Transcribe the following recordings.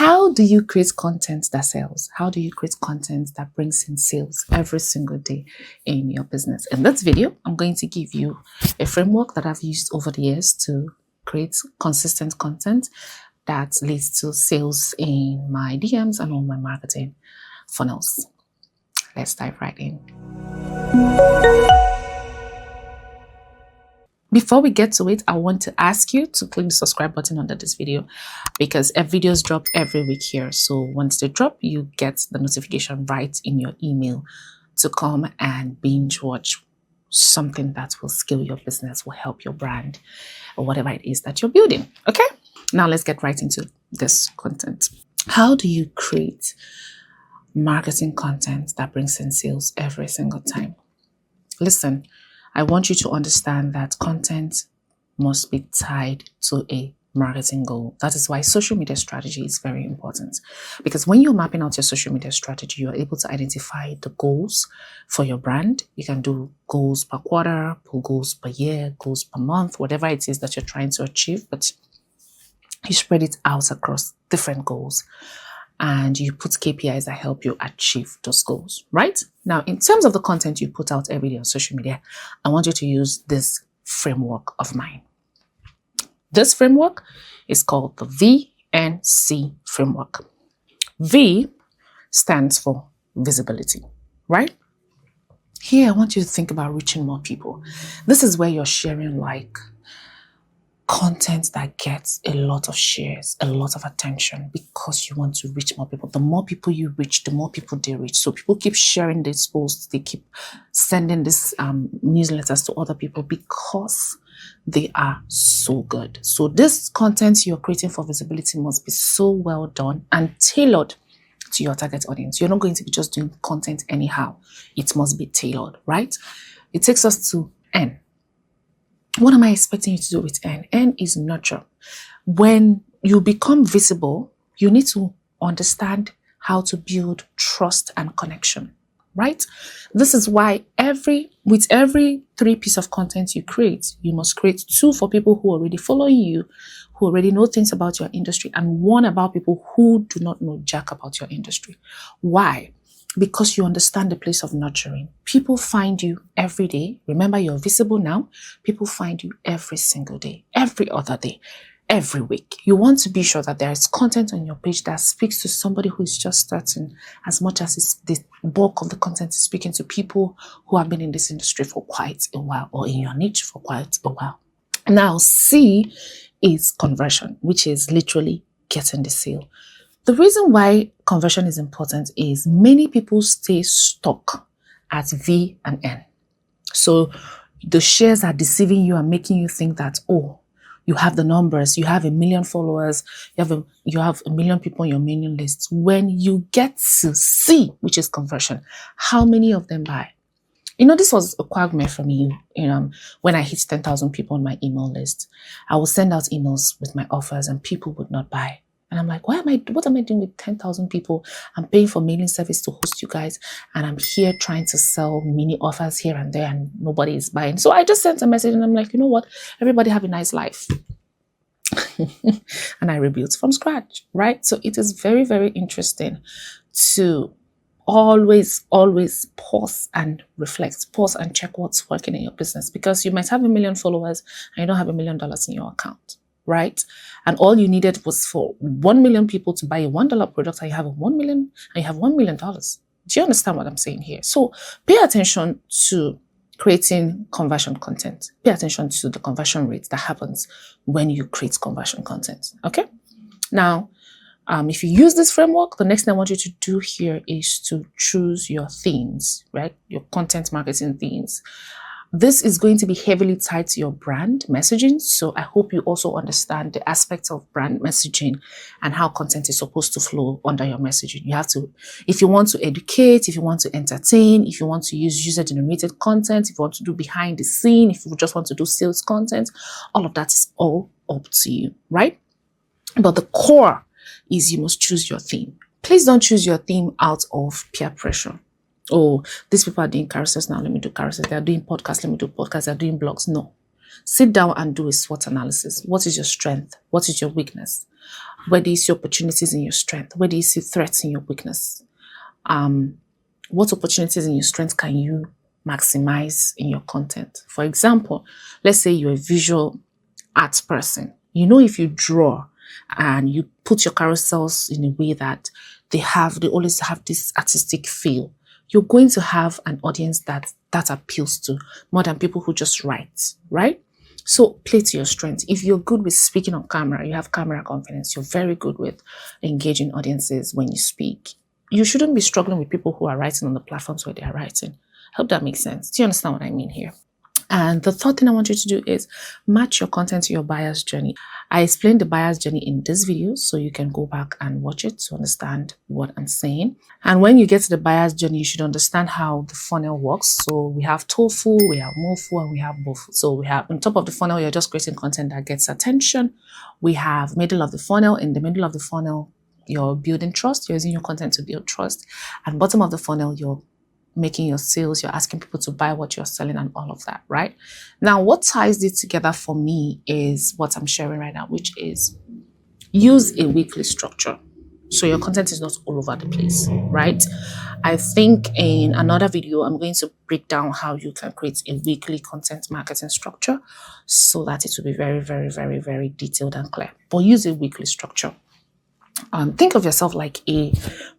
How do you create content that sells? How do you create content that brings in sales every single day in your business? In this video, I'm going to give you a framework that I've used over the years to create consistent content that leads to sales in my DMs and all my marketing funnels. Let's dive right in. Before we get to it, I want to ask you to click the subscribe button under this video because videos drop every week here. So once they drop, you get the notification right in your email to come and binge watch something that will scale your business, will help your brand, or whatever it is that you're building. Okay, now let's get right into this content. How do you create marketing content that brings in sales every single time? Listen, I want you to understand that content must be tied to a marketing goal. That is why social media strategy is very important. Because when you're mapping out your social media strategy, you're able to identify the goals for your brand. You can do goals per quarter, goals per year, goals per month, whatever it is that you're trying to achieve. But you spread it out across different goals. And you put KPIs that help you achieve those goals, right? Now, in terms of the content you put out every day on social media, I want you to use this framework of mine. This framework is called the VNC framework. V stands for visibility, right? Here, I want you to think about reaching more people. This is where you're sharing like content that gets a lot of shares, a lot of attention because you want to reach more people. The more people you reach, the more people they reach. So people keep sharing these posts, they keep sending these newsletters to other people because they are so good. So this content you're creating for visibility must be so well done and tailored to your target audience. You're not going to be just doing content anyhow. It must be tailored, right? It takes us to N. What am I expecting you to do with N? N is nurture. When you become visible, you need to understand how to build trust and connection, right? This is why with every 3 pieces of content you create, you must create 2 for people who already follow you, who already know things about your industry, and 1 about people who do not know jack about your industry. Why? Because you understand the place of nurturing. People find you every day. Remember, you're visible now. People find you every single day, every other day, every week. You want to be sure that there is content on your page that speaks to somebody who is just starting, as much as it's the bulk of the content is speaking to people who have been in this industry for quite a while or in your niche for quite a while. Now, C is conversion, which is literally getting the sale. The reason why conversion is important is many people stay stuck at V and N. So the shares are deceiving you and making you think that, oh, you have the numbers, you have 1 million followers, you have 1 million people on your mailing list. When you get to C, which is conversion, how many of them buy? You know, this was a quagmire for me. When I hit 10,000 people on my email list, I would send out emails with my offers and people would not buy. And I'm like, what am I doing with 10,000 people? I'm paying for mailing service to host you guys. And I'm here trying to sell mini offers here and there and nobody is buying. So I just sent a message and I'm like, you know what? Everybody have a nice life. And I rebuilt from scratch, right? So it is very, very interesting to always pause and reflect, pause and check what's working in your business, because you might have 1 million followers and you don't have $1 million in your account. Right? And all you needed was for 1 million people to buy a $1 product and you have $1 million and you have $1 million. Do you understand what I'm saying here? So pay attention to creating conversion content. Pay attention to the conversion rate that happens when you create conversion content. Okay? Now, if you use this framework, the next thing I want you to do here is to choose your themes, right? Your content marketing themes. This is going to be heavily tied to your brand messaging. So I hope you also understand the aspects of brand messaging and how content is supposed to flow under your messaging. You have to, if you want to educate, if you want to entertain, if you want to use user-generated content, if you want to do behind the scene, if you just want to do sales content, all of that is all up to you, right? But the core is you must choose your theme. Please don't choose your theme out of peer pressure. Oh, these people are doing carousels now, let me do carousels. They're doing podcasts, let me do podcasts. They're doing blogs. No. Sit down and do a SWOT analysis. What is your strength? What is your weakness? Where do you see opportunities in your strength? Where do you see threats in your weakness? What opportunities in your strength can you maximize in your content? For example, let's say you're a visual arts person. You know, if you draw and you put your carousels in a way that they always have this artistic feel, you're going to have an audience that appeals to more than people who just write, right? So play to your strengths. If you're good with speaking on camera, you have camera confidence, you're very good with engaging audiences when you speak, you shouldn't be struggling with people who are writing on the platforms where they are writing. I hope that makes sense. Do you understand what I mean here? And the third thing I want you to do is match your content to your buyer's journey. I explained the buyer's journey in this video, so you can go back and watch it to understand what I'm saying. And when you get to the buyer's journey, you should understand how the funnel works. So we have tofu, we have mofu, and we have bofu. So we have on top of the funnel, you're just creating content that gets attention. We have middle of the funnel. In the middle of the funnel, you're building trust. You're using your content to build trust. And bottom of the funnel, you're making your sales, you're asking people to buy what you're selling and all of that, right? Now, what ties it together for me is what I'm sharing right now, which is use a weekly structure. So your content is not all over the place, right? I think in another video, I'm going to break down how you can create a weekly content marketing structure so that it will be very, very, very, very detailed and clear. But use a weekly structure. Think of yourself like a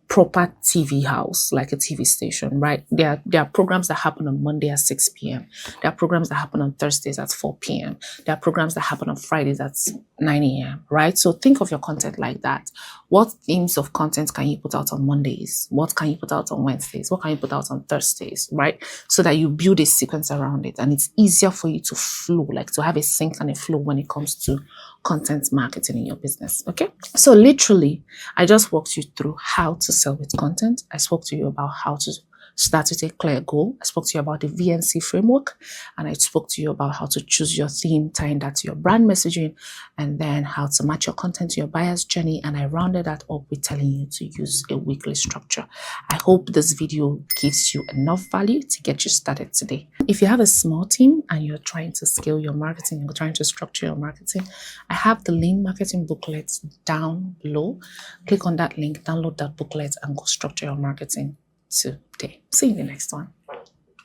proper TV house, like a TV station, right? There are programs that happen on Monday at 6 p.m. There are programs that happen on Thursdays at 4 p.m. There are programs that happen on Fridays at 9 a.m., right? So think of your content like that. What themes of content can you put out on Mondays? What can you put out on Wednesdays? What can you put out on Thursdays, right? So that you build a sequence around it and it's easier for you to flow, like to have a sync and a flow when it comes to content marketing in your business, okay? So literally, I just walked you through how to sell with content. I spoke to you about how to start with a clear goal. I spoke to you about the VNC framework, and I spoke to you about how to choose your theme, tying that to your brand messaging, and then how to match your content to your buyer's journey. And I rounded that up with telling you to use a weekly structure. I hope this video gives you enough value to get you started today. If you have a small team and you're trying to scale your marketing, you're trying to structure your marketing, I have the lean marketing booklet down below. Click on that link, download that booklet, and go structure your marketing today. See you in the next one.